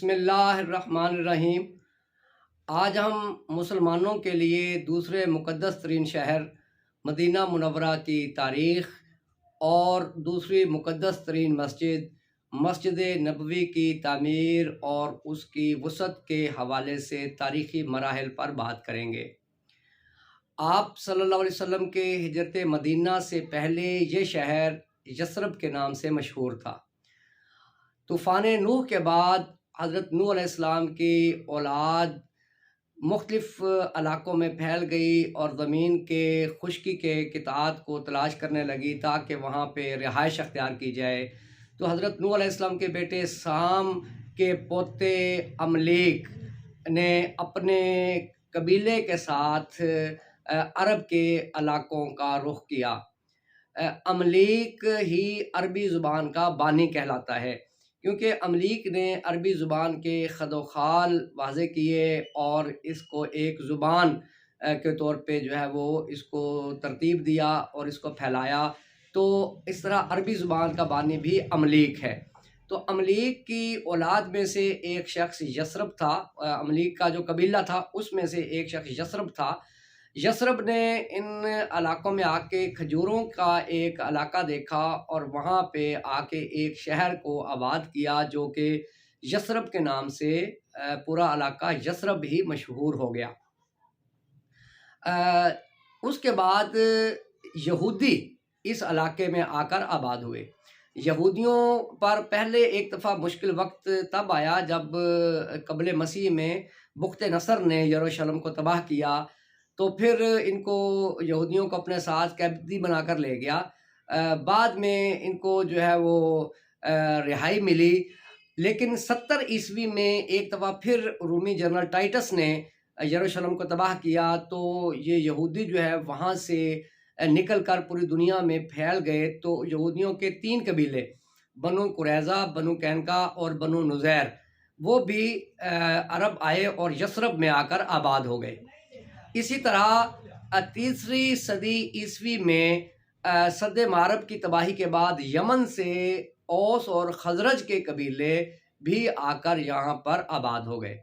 بسم اللہ الرحمن الرحیم۔ آج ہم مسلمانوں کے لیے دوسرے مقدس ترین شہر مدینہ منورہ کی تاریخ اور دوسری مقدس ترین مسجد نبوی کی تعمیر اور اس کی وسعت کے حوالے سے تاریخی مراحل پر بات کریں گے۔ آپ صلی اللہ علیہ وسلم کے ہجرت مدینہ سے پہلے یہ شہر یثرب کے نام سے مشہور تھا۔ طوفان نوح کے بعد حضرت نوح علیہ السلام کی اولاد مختلف علاقوں میں پھیل گئی اور زمین کے خشکی کے قطعات کو تلاش کرنے لگی تاکہ وہاں پہ رہائش اختیار کی جائے۔ تو حضرت نوح علیہ السلام کے بیٹے سام کے پوتے املیک نے اپنے قبیلے کے ساتھ عرب کے علاقوں کا رخ کیا۔ املیک ہی عربی زبان کا بانی کہلاتا ہے، کیونکہ املیک نے عربی زبان کے خد و خال واضح کیے اور اس کو ایک زبان کے طور پہ وہ اس کو ترتیب دیا اور اس کو پھیلایا۔ تو اس طرح عربی زبان کا بانی بھی املیک ہے۔ تو املیک کی اولاد میں سے ایک شخص یثرب تھا، املیک کا جو قبیلہ تھا اس میں سے ایک شخص یثرب تھا۔ یثرب نے ان علاقوں میں آ کے کھجوروں کا ایک علاقہ دیکھا اور وہاں پہ آ کے ایک شہر کو آباد کیا جو کہ یثرب کے نام سے پورا علاقہ یثرب ہی مشہور ہو گیا۔ اس کے بعد یہودی اس علاقے میں آ کر آباد ہوئے۔ یہودیوں پر پہلے ایک دفعہ مشکل وقت تب آیا جب قبل مسیح میں بخت نصر نے یروشلم کو تباہ کیا، تو پھر ان کو یہودیوں کو اپنے ساتھ قیدی بنا کر لے گیا۔ بعد میں ان کو وہ رہائی ملی، لیکن 70 عیسوی میں ایک دفعہ پھر رومی جنرل ٹائٹس نے یروشلم کو تباہ کیا، تو یہ یہودی وہاں سے نکل کر پوری دنیا میں پھیل گئے۔ تو یہودیوں کے 3 قبیلے، بنو قریظہ، بنو قینقاع اور بنو نذیر، وہ بھی عرب آئے اور یثرب میں آ کر آباد ہو گئے۔ اسی طرح 3 صدی عیسوی میں سد معرب کی تباہی کے بعد یمن سے اوس اور خزرج کے قبیلے بھی آ کر یہاں پر آباد ہو گئے۔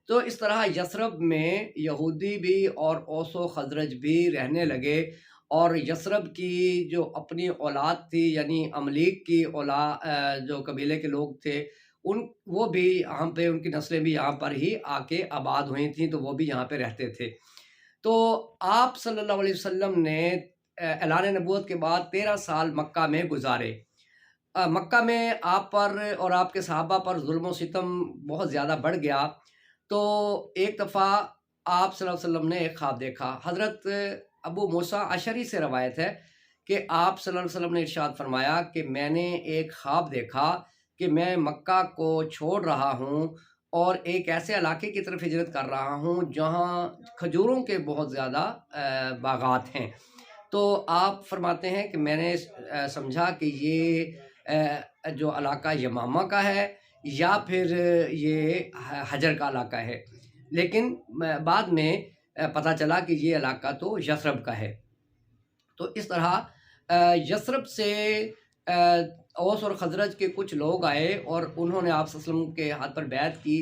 تو اس طرح یثرب میں یہودی بھی اور اوس و خزرج بھی رہنے لگے، اور یثرب کی جو اپنی اولاد تھی، یعنی املیک کی اولاد جو قبیلے کے لوگ تھے، وہ بھی یہاں پہ، ان کی نسلیں بھی یہاں پر ہی آ کے آباد ہوئی تھیں، تو وہ بھی یہاں پہ رہتے تھے۔ تو آپ صلی اللہ علیہ وسلم نے اعلان نبوت کے بعد 13 سال مکہ میں گزارے۔ مکہ میں آپ پر اور آپ کے صحابہ پر ظلم و ستم بہت زیادہ بڑھ گیا۔ تو ایک دفعہ آپ صلی اللہ علیہ وسلم نے ایک خواب دیکھا۔ حضرت ابو موسیٰ اشعری سے روایت ہے کہ آپ صلی اللہ علیہ وسلم نے ارشاد فرمایا کہ میں نے ایک خواب دیکھا کہ میں مکہ کو چھوڑ رہا ہوں اور ایک ایسے علاقے کی طرف ہجرت کر رہا ہوں جہاں کھجوروں کے بہت زیادہ باغات ہیں۔ تو آپ فرماتے ہیں کہ میں نے سمجھا کہ یہ جو علاقہ یمامہ کا ہے یا پھر یہ حجر کا علاقہ ہے، لیکن بعد میں پتہ چلا کہ یہ علاقہ تو یثرب کا ہے۔ تو اس طرح یثرب سے اوس اور خزرج کے کچھ لوگ آئے اور انہوں نے آپ صلی اللہ علیہ وسلم کے ہاتھ پر بیعت کی،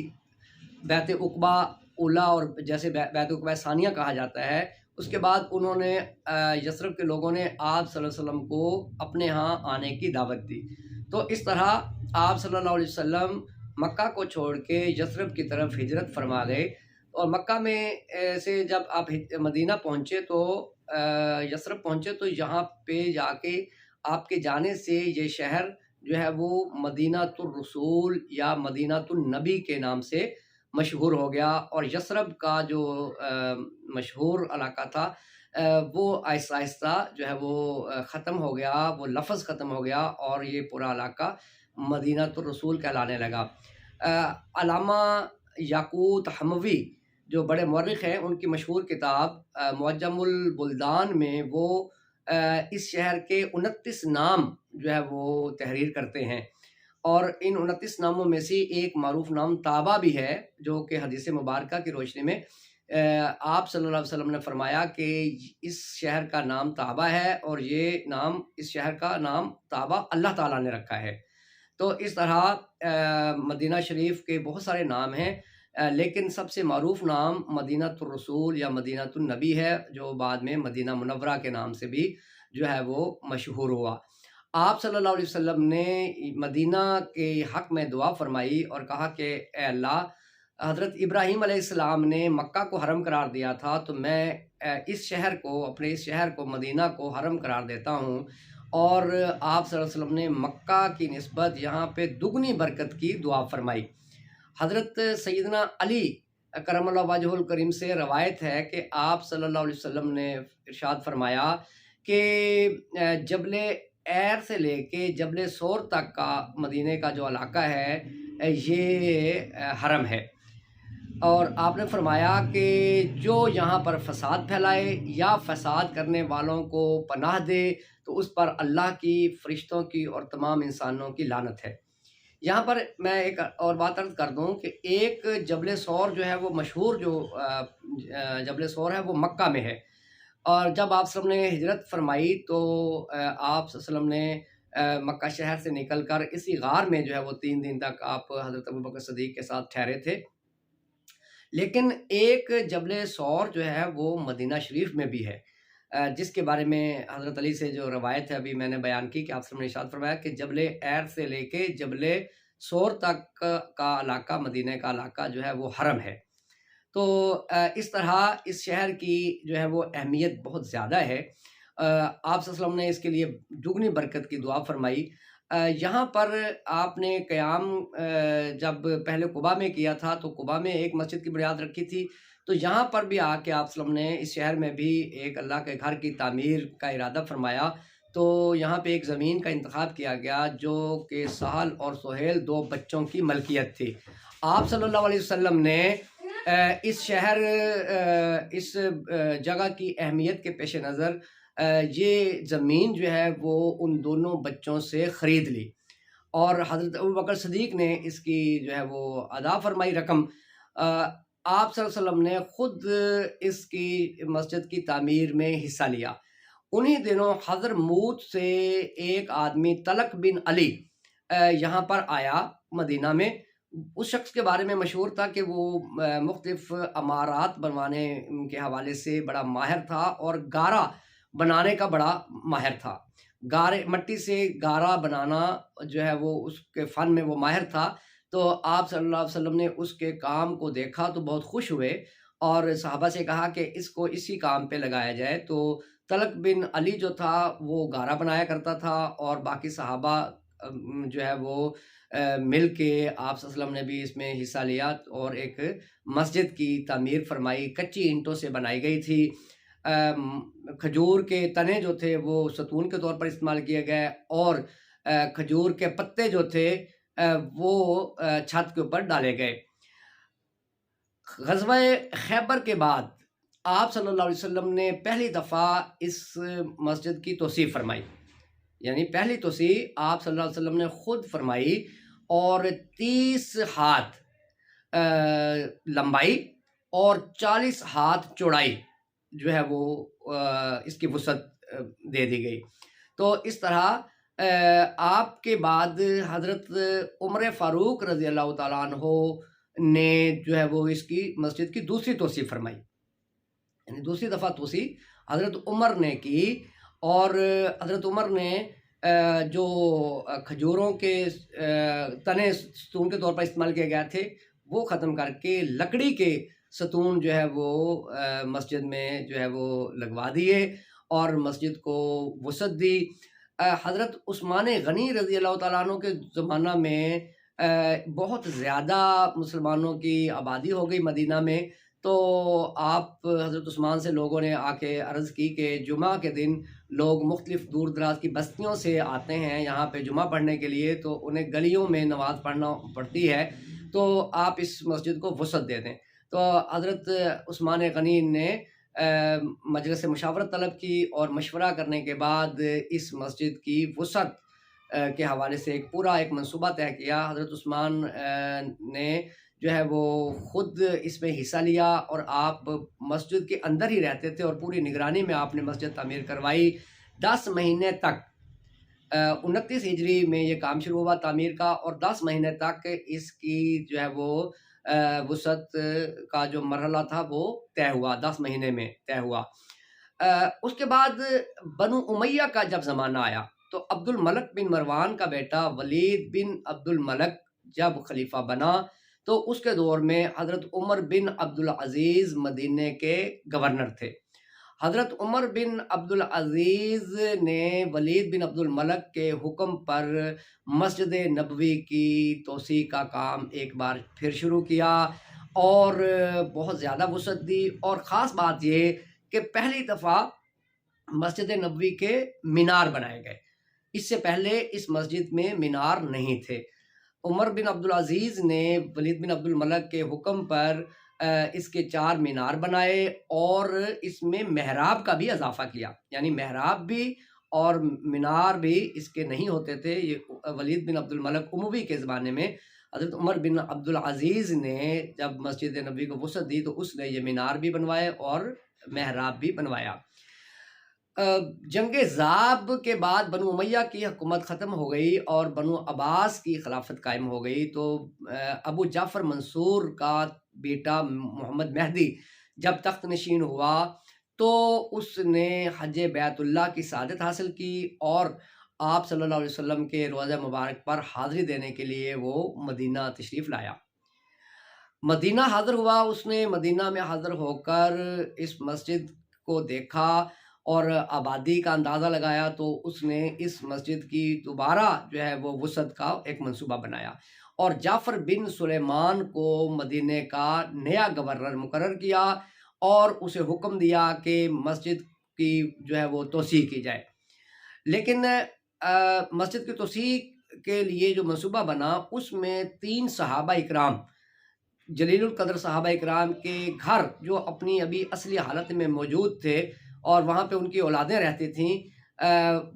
بیعت عقبہ اولا، اور جیسے بیعت عقبہ ثانیہ کہا جاتا ہے۔ اس کے بعد انہوں نے یثرب کے لوگوں نے آپ صلی اللہ علیہ وسلم کو اپنے ہاں آنے کی دعوت دی۔ تو اس طرح آپ صلی اللہ علیہ وسلم مکہ کو چھوڑ کے یثرب کی طرف ہجرت فرما گئے، اور مکہ میں سے جب آپ مدینہ پہنچے تو یثرب پہنچے، تو یہاں پہ جا کے آپ کے جانے سے یہ شہر وہ مدینہ الرسول یا مدینہ النبی کے نام سے مشہور ہو گیا، اور یثرب کا جو مشہور علاقہ تھا وہ آہستہ آہستہ وہ ختم ہو گیا، وہ لفظ ختم ہو گیا، اور یہ پورا علاقہ مدینہ الرسول کہلانے لگا۔ علامہ یاقوت حموی جو بڑے مورخ ہیں، ان کی مشہور کتاب معجم البلدان میں وہ اس شہر کے 29 نام وہ تحریر کرتے ہیں، اور ان 29 ناموں میں سے ایک معروف نام طابہ بھی ہے، جو کہ حدیث مبارکہ کی روشنی میں آپ صلی اللہ علیہ وسلم نے فرمایا کہ اس شہر کا نام طابہ ہے، اور یہ نام، اس شہر کا نام طابہ اللہ تعالیٰ نے رکھا ہے۔ تو اس طرح مدینہ شریف کے بہت سارے نام ہیں، لیکن سب سے معروف نام مدینہ الرسول یا مدینہ النبی ہے، جو بعد میں مدینہ منورہ کے نام سے بھی جو ہے وہ مشہور ہوا۔ آپ صلی اللہ علیہ وسلم نے مدینہ کے حق میں دعا فرمائی اور کہا کہ اے اللہ، حضرت ابراہیم علیہ السلام نے مکہ کو حرم قرار دیا تھا، تو میں اس شہر کو، اپنے اس شہر کو، مدینہ کو حرم قرار دیتا ہوں، اور آپ صلی اللہ علیہ وسلم نے مکہ کی نسبت یہاں پہ دگنی برکت کی دعا فرمائی۔ حضرت سیدنا علی کرم اللہ وجہ الکریم سے روایت ہے کہ آپ صلی اللہ علیہ وسلم نے ارشاد فرمایا کہ جبل ایر سے لے کے جبل سور تک کا مدینے کا جو علاقہ ہے یہ حرم ہے، اور آپ نے فرمایا کہ جو یہاں پر فساد پھیلائے یا فساد کرنے والوں کو پناہ دے تو اس پر اللہ کی، فرشتوں کی اور تمام انسانوں کی لعنت ہے۔ یہاں پر میں ایک اور بات عرض کر دوں کہ ایک جبل سور جو ہے وہ مشہور جو جبل سور ہے وہ مکہ میں ہے، اور جب آپ صلی اللہ علیہ وسلم نے ہجرت فرمائی تو آپ صلی اللہ علیہ وسلم نے مکہ شہر سے نکل کر اسی غار میں جو ہے وہ 3 دن تک آپ حضرت ابوبکر صدیق کے ساتھ ٹھہرے تھے۔ لیکن ایک جبل سور جو ہے وہ مدینہ شریف میں بھی ہے، جس کے بارے میں حضرت علی سے جو روایت ہے ابھی میں نے بیان کی کہ آپ صلی اللہ علیہ وسلم نے ارشاد فرمایا کہ جبل ایر سے لے کے جبل سور تک کا علاقہ، مدینہ کا علاقہ جو ہے وہ حرم ہے۔ تو اس طرح اس شہر کی جو ہے وہ اہمیت بہت زیادہ ہے۔ آپ صلی اللہ علیہ وسلم نے اس کے لیے دگنی برکت کی دعا فرمائی۔ یہاں پر آپ نے قیام جب پہلے قباء میں کیا تھا تو قباء میں ایک مسجد کی بنیاد رکھی تھی، تو یہاں پر بھی آ کے آپ صلی اللہ علیہ وسلم نے اس شہر میں بھی ایک اللہ کے گھر کی تعمیر کا ارادہ فرمایا۔ تو یہاں پہ ایک زمین کا انتخاب کیا گیا جو کہ سہل اور سہیل 2 بچوں کی ملکیت تھی۔ آپ صلی اللہ علیہ وسلم نے اس شہر، اس جگہ کی اہمیت کے پیش نظر یہ زمین جو ہے وہ ان دونوں بچوں سے خرید لی، اور حضرت ابوبکر صدیق نے اس کی جو ہے وہ ادا فرمائی رقم۔ آپ صلی اللہ علیہ وسلم نے خود اس کی مسجد کی تعمیر میں حصہ لیا۔ انہی دنوں حضرموت سے ایک آدمی طلق بن علی یہاں پر آیا مدینہ میں۔ اس شخص کے بارے میں مشہور تھا کہ وہ مختلف عمارات بنوانے کے حوالے سے بڑا ماہر تھا، اور گارا بنانے کا بڑا ماہر تھا۔ گارے، مٹی سے گارا بنانا جو ہے وہ اس کے فن میں وہ ماہر تھا۔ تو آپ صلی اللہ علیہ وسلم نے اس کے کام کو دیکھا تو بہت خوش ہوئے، اور صحابہ سے کہا کہ اس کو اسی کام پہ لگایا جائے۔ تو طلق بن علی جو تھا وہ گارا بنایا کرتا تھا، اور باقی صحابہ جو ہے وہ مل کے آپ صلی اللہ علیہ وسلم نے بھی اس میں حصہ لیا، اور ایک مسجد کی تعمیر فرمائی۔ کچی اینٹوں سے بنائی گئی تھی۔ کھجور کے تنے جو تھے وہ ستون کے طور پر استعمال کیے گئے، اور کھجور کے پتے جو تھے وہ چھت کے اوپر ڈالے گئے۔ غزوہ خیبر کے بعد آپ صلی اللہ علیہ وسلم نے پہلی دفعہ اس مسجد کی توسیع فرمائی، یعنی پہلی توسیع آپ صلی اللہ علیہ وسلم نے خود فرمائی، اور 30 ہاتھ لمبائی اور 40 ہاتھ چوڑائی جو ہے وہ اس کی وسعت دے دی گئی۔ تو اس طرح آپ کے بعد حضرت عمر فاروق رضی اللہ تعالیٰ عنہ نے جو ہے وہ اس کی مسجد کی دوسری توسیع فرمائی، یعنی دوسری دفعہ توسیع حضرت عمر نے کی، اور حضرت عمر نے جو کھجوروں کے تنے ستون کے طور پر استعمال کیے گئے تھے وہ ختم کر کے لکڑی کے ستون جو ہے وہ مسجد میں جو ہے وہ لگوا دیے، اور مسجد کو وسعت دی۔ حضرت عثمان غنی رضی اللہ تعالیٰ عنہ کے زمانہ میں بہت زیادہ مسلمانوں کی آبادی ہو گئی مدینہ میں، تو آپ حضرت عثمان سے لوگوں نے آ کے عرض کی کہ جمعہ کے دن لوگ مختلف دور دراز کی بستیوں سے آتے ہیں یہاں پہ جمعہ پڑھنے کے لیے، تو انہیں گلیوں میں نماز پڑھنا پڑتی ہے، تو آپ اس مسجد کو وسعت دے دیں۔ تو حضرت عثمان غنی نے مجلس مشاورت طلب کی، اور مشورہ کرنے کے بعد اس مسجد کی وسعت کے حوالے سے ایک منصوبہ طے کیا۔ حضرت عثمان نے جو ہے وہ خود اس میں حصہ لیا، اور آپ مسجد کے اندر ہی رہتے تھے، اور پوری نگرانی میں آپ نے مسجد تعمیر کروائی۔ 10 مہینے تک 29 ہجری میں یہ کام شروع ہوا تعمیر کا، اور 10 مہینے تک اس کی جو ہے وہ وسعت کا جو مرحلہ تھا وہ طے ہوا، 10 مہینے میں طے ہوا۔ اس کے بعد بنو امیہ کا جب زمانہ آیا تو عبد الملک بن مروان کا بیٹا ولید بن عبد الملک جب خلیفہ بنا تو اس کے دور میں حضرت عمر بن عبدالعزیز مدینے کے گورنر تھے۔ حضرت عمر بن عبدالعزیز نے ولید بن عبد الملک کے حکم پر مسجد نبوی کی توسیع کا کام ایک بار پھر شروع کیا اور بہت زیادہ وسعت دی، اور خاص بات یہ کہ پہلی دفعہ مسجد نبوی کے مینار بنائے گئے۔ اس سے پہلے اس مسجد میں مینار نہیں تھے۔ عمر بن عبدالعزیز نے ولید بن عبد الملک کے حکم پر اس کے 4 مینار بنائے اور اس میں محراب کا بھی اضافہ کیا، یعنی محراب بھی اور مینار بھی اس کے نہیں ہوتے تھے۔ یہ ولید بن عبد الملک اموی کے زمانے میں حضرت عمر بن عبدالعزیز نے جب مسجد نبوی کو وسعت دی تو اس نے یہ مینار بھی بنوائے اور محراب بھی بنوایا۔ جنگ ضاب کے بعد بنو امیہ کی حکومت ختم ہو گئی اور بنو عباس کی خلافت قائم ہو گئی، تو ابو جعفر منصور کا بیٹا محمد مہدی جب تخت نشین ہوا تو اس نے حج بیت اللہ کی سعادت حاصل کی اور آپ صلی اللہ علیہ وسلم کے روضہ مبارک پر حاضری دینے کے لیے وہ مدینہ تشریف لایا۔ مدینہ حاضر ہوا، اس نے مدینہ میں حاضر ہو کر اس مسجد کو دیکھا اور آبادی کا اندازہ لگایا، تو اس نے اس مسجد کی دوبارہ جو ہے وہ وسعت کا ایک منصوبہ بنایا اور جعفر بن سلیمان کو مدینہ کا نیا گورنر مقرر کیا اور اسے حکم دیا کہ مسجد کی جو ہے وہ توسیع کی جائے۔ لیکن مسجد کی توسیع کے لیے جو منصوبہ بنا اس میں 3 صحابہ اکرام، جلیل القدر صحابہ اکرام کے گھر جو اپنی ابھی اصلی حالت میں موجود تھے اور وہاں پہ ان کی اولادیں رہتی تھیں،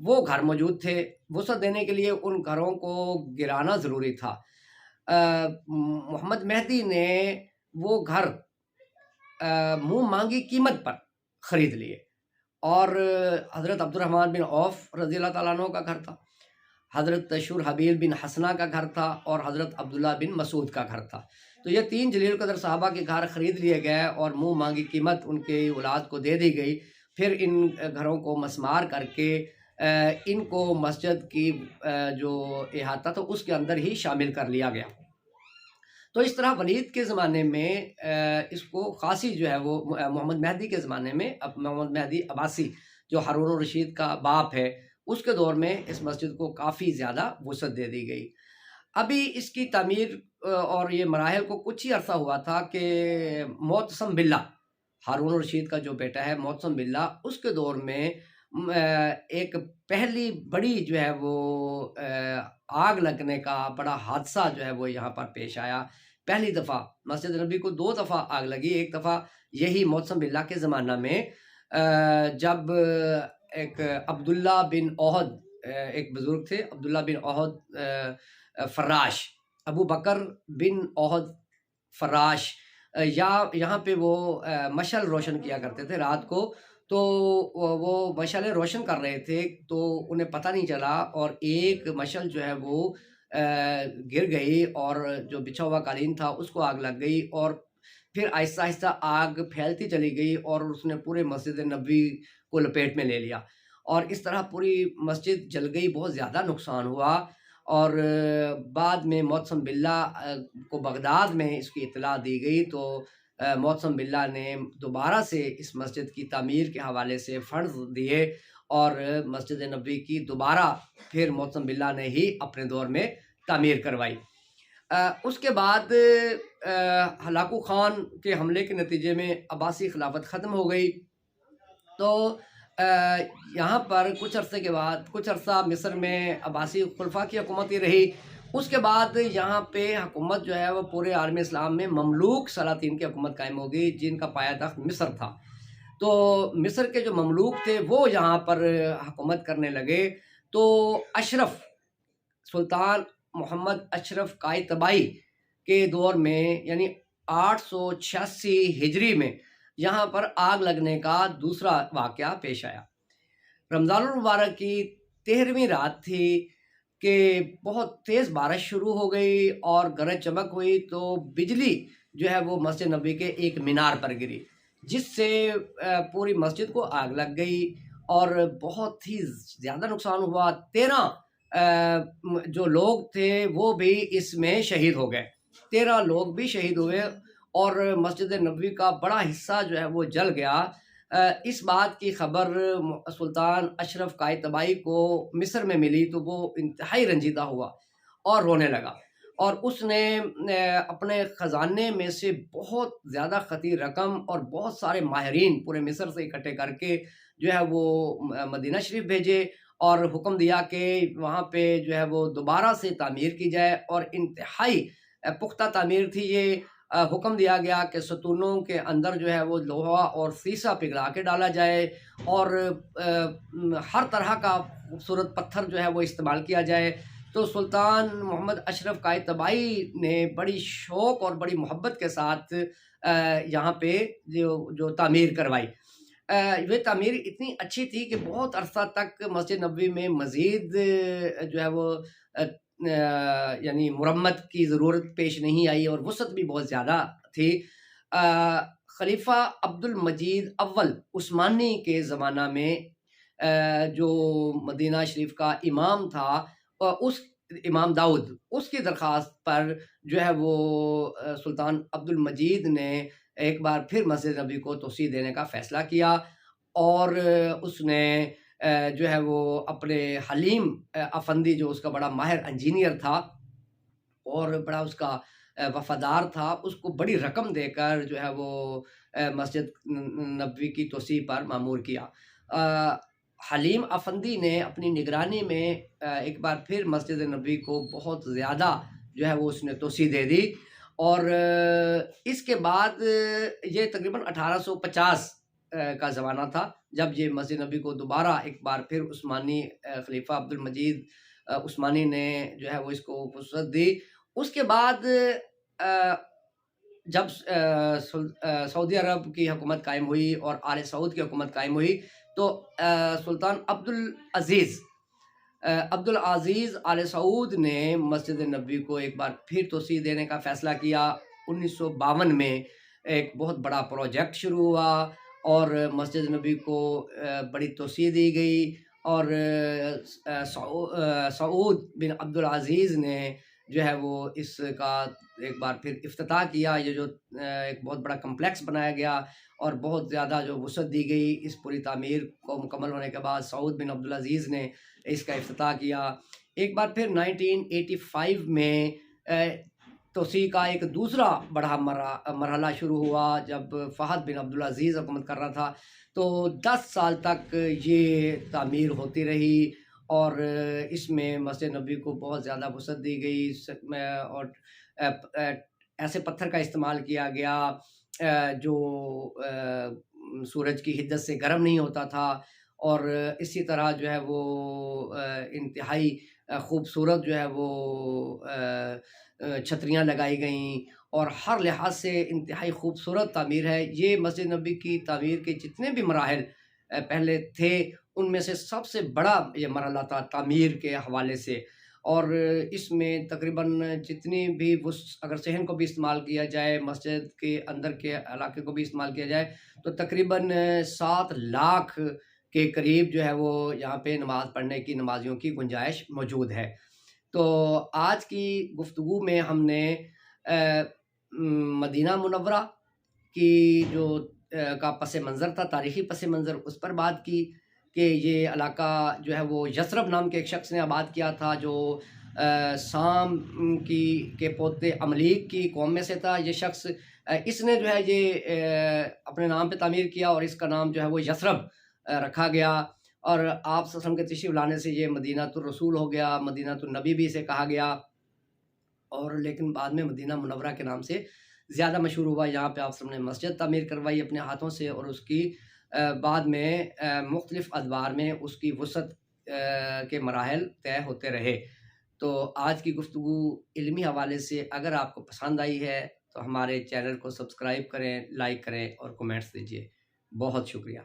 وہ گھر موجود تھے۔ وسعت دینے کے لیے ان گھروں کو گرانا ضروری تھا۔ محمد مہدی نے وہ گھر منہ مانگی قیمت پر خرید لیے، اور حضرت عبد الرحمن بن عوف رضی اللہ تعالیٰ عنہ کا گھر تھا، حضرت شرحبیل بن حسنہ کا گھر تھا اور حضرت عبداللہ بن مسعود کا گھر تھا۔ تو یہ 3 جلیل القدر صحابہ کے گھر خرید لیے گئے اور منہ مانگی قیمت ان کے اولاد کو دے دی گئی۔ پھر ان گھروں کو مسمار کر کے ان کو مسجد کی جو احاطہ تھا اس کے اندر ہی شامل کر لیا گیا۔ تو اس طرح ولید کے زمانے میں اس کو خاصی جو ہے وہ محمد مہدی کے زمانے میں محمد مہدی عباسی جو ہارون الرشید کا باپ ہے اس کے دور میں اس مسجد کو کافی زیادہ وسعت دے دی گئی۔ ابھی اس کی تعمیر اور یہ مراحل کو کچھ ہی عرصہ ہوا تھا کہ معتصم باللہ، ہارون الرشید کا جو بیٹا ہے معتصم باللہ، اس کے دور میں ایک پہلی بڑی جو ہے وہ آگ لگنے کا بڑا حادثہ جو ہے وہ یہاں پر پیش آیا۔ پہلی دفعہ مسجد نبی کو 2 دفعہ آگ لگی، ایک دفعہ یہی معتصم باللہ کے زمانہ میں جب ایک عبداللہ بن احد، ایک بزرگ تھے عبداللہ بن احد فراش، ابو بکر بن احد فراش، یہاں پہ وہ مشعل روشن کیا کرتے تھے رات کو، تو وہ مشعلیں روشن کر رہے تھے تو انہیں پتہ نہیں چلا اور ایک مشعل جو ہے وہ گر گئی اور جو بچھا ہوا قالین تھا اس کو آگ لگ گئی، اور پھر آہستہ آہستہ آگ پھیلتی چلی گئی اور اس نے پورے مسجد نبوی کو لپیٹ میں لے لیا، اور اس طرح پوری مسجد جل گئی، بہت زیادہ نقصان ہوا۔ اور بعد میں معتصم باللہ کو بغداد میں اس کی اطلاع دی گئی تو معتصم باللہ نے دوبارہ سے اس مسجد کی تعمیر کے حوالے سے فنڈز دیے اور مسجد نبوی کی دوبارہ پھر معتصم باللہ نے ہی اپنے دور میں تعمیر کروائی۔ اس کے بعد ہلاکو خان کے حملے کے نتیجے میں عباسی خلافت ختم ہو گئی، تو یہاں پر کچھ عرصے کے بعد کچھ عرصہ مصر میں عباسی خلفاء کی حکومت ہی رہی۔ اس کے بعد یہاں پہ حکومت جو ہے وہ پورے عالم اسلام میں مملوک سلاطین کی حکومت قائم ہو گئی جن کا پایہ تخت مصر تھا۔ تو مصر کے جو مملوک تھے وہ یہاں پر حکومت کرنے لگے، تو اشرف سلطان محمد اشرف قائتبائی کے دور میں یعنی 886 ہجری میں یہاں پر آگ لگنے کا دوسرا واقعہ پیش آیا۔ رمضان المبارک کی 13ویں رات تھی کہ بہت تیز بارش شروع ہو گئی اور گرج چمک ہوئی، تو بجلی جو ہے وہ مسجد نبوی کے ایک مینار پر گری، جس سے پوری مسجد کو آگ لگ گئی اور بہت ہی زیادہ نقصان ہوا۔ 13 جو لوگ تھے وہ بھی اس میں شہید ہو گئے، 13 لوگ بھی شہید ہوئے اور مسجد نبوی کا بڑا حصہ جو ہے وہ جل گیا۔ اس بات کی خبر سلطان اشرف قائتبائی کو مصر میں ملی تو وہ انتہائی رنجیدہ ہوا اور رونے لگا، اور اس نے اپنے خزانے میں سے بہت زیادہ خطیر رقم اور بہت سارے ماہرین پورے مصر سے اکٹھے کر کے جو ہے وہ مدینہ شریف بھیجے اور حکم دیا کہ وہاں پہ جو ہے وہ دوبارہ سے تعمیر کی جائے، اور انتہائی پختہ تعمیر تھی یہ۔ حکم دیا گیا کہ ستونوں کے اندر جو ہے وہ لوہا اور سیسہ پگھلا کے ڈالا جائے، اور ہر طرح کا خوبصورت پتھر جو ہے وہ استعمال کیا جائے۔ تو سلطان محمد اشرف قائتبائی نے بڑی شوق اور بڑی محبت کے ساتھ یہاں پہ جو تعمیر کروائی۔ یہ تعمیر اتنی اچھی تھی کہ بہت عرصہ تک مسجد نبوی میں مزید جو ہے وہ یعنی مرمت کی ضرورت پیش نہیں آئی، اور وسعت بھی بہت زیادہ تھی۔ خلیفہ عبد المجید اول عثمانی کے زمانہ میں جو مدینہ شریف کا امام تھا، اس امام داؤد، اس کی درخواست پر جو ہے وہ سلطان عبد المجید نے ایک بار پھر مسجد نبوی کو توسیع دینے کا فیصلہ کیا، اور اس نے جو ہے وہ اپنے حلیم افندی، جو اس کا بڑا ماہر انجینئر تھا اور بڑا اس کا وفادار تھا، اس کو بڑی رقم دے کر جو ہے وہ مسجد نبوی کی توسیع پر مامور کیا۔ حلیم افندی نے اپنی نگرانی میں ایک بار پھر مسجد نبوی کو بہت زیادہ جو ہے وہ اس نے توسیع دے دی، اور اس کے بعد یہ تقریباً 1850 کا زمانہ تھا جب یہ مسجد نبوی کو دوبارہ ایک بار پھر عثمانی خلیفہ عبد المجید عثمانی نے جو ہے وہ اس کو وسعت دی۔ اس کے بعد جب سعودی عرب کی حکومت قائم ہوئی اور آل سعود کی حکومت قائم ہوئی، تو سلطان عبد العزیز آل سعود نے مسجد نبوی کو ایک بار پھر توسیع دینے کا فیصلہ کیا۔ 1952 میں ایک بہت بڑا پروجیکٹ شروع ہوا اور مسجد نبوی کو بڑی توسیع دی گئی، اور سعود بن عبد العزیز نے جو ہے وہ اس کا ایک بار پھر افتتاح کیا۔ یہ جو ایک بہت بڑا کمپلیکس بنایا گیا اور بہت زیادہ جو وسعت دی گئی، اس پوری تعمیر کو مکمل ہونے کے بعد سعود بن عبد العزیز نے اس کا افتتاح کیا۔ ایک بار پھر 1985 میں توسیع کا ایک دوسرا بڑا مرحلہ شروع ہوا جب فہد بن عبد العزیز حکومت کر رہا تھا، تو 10 سال تک یہ تعمیر ہوتی رہی، اور اس میں مسجد نبوی کو بہت زیادہ وسعت دی گئی، اور ایسے پتھر کا استعمال کیا گیا جو سورج کی حدت سے گرم نہیں ہوتا تھا، اور اسی طرح جو ہے وہ انتہائی خوبصورت جو ہے وہ چھتریاں لگائی گئیں، اور ہر لحاظ سے انتہائی خوبصورت تعمیر ہے۔ یہ مسجد نبوی کی تعمیر کے جتنے بھی مراحل پہلے تھے، ان میں سے سب سے بڑا یہ مرحلہ تھا تعمیر کے حوالے سے، اور اس میں تقریباً جتنی بھی اگر صحن کو بھی استعمال کیا جائے، مسجد کے اندر کے علاقے کو بھی استعمال کیا جائے، تو تقریباً 7 لاکھ کے قریب جو ہے وہ یہاں پہ نماز پڑھنے کی نمازیوں کی گنجائش موجود ہے۔ تو آج کی گفتگو میں ہم نے مدینہ منورہ کی جو کا پس منظر تھا، تاریخی پس منظر، اس پر بات کی کہ یہ علاقہ جو ہے وہ یثرب نام کے ایک شخص نے آباد کیا تھا، جو سام کے پوتے عملیق کی قوم میں سے تھا۔ یہ شخص اس نے جو ہے یہ اپنے نام پہ تعمیر کیا، اور اس کا نام جو ہے وہ یثرب رکھا گیا، اور آپ صلی اللہ علیہ وسلم کے تشریف لانے سے یہ مدینہ الرسول ہو گیا، مدینہ النبی بھی اسے کہا گیا، اور لیکن بعد میں مدینہ منورہ کے نام سے زیادہ مشہور ہوا۔ یہاں پہ آپ صلی اللہ علیہ وسلم نے مسجد تعمیر کروائی اپنے ہاتھوں سے، اور اس کی بعد میں مختلف ادوار میں اس کی وسعت کے مراحل طے ہوتے رہے۔ تو آج کی گفتگو علمی حوالے سے اگر آپ کو پسند آئی ہے تو ہمارے چینل کو سبسکرائب کریں، لائک کریں اور کومنٹس دیجیے۔ بہت شکریہ۔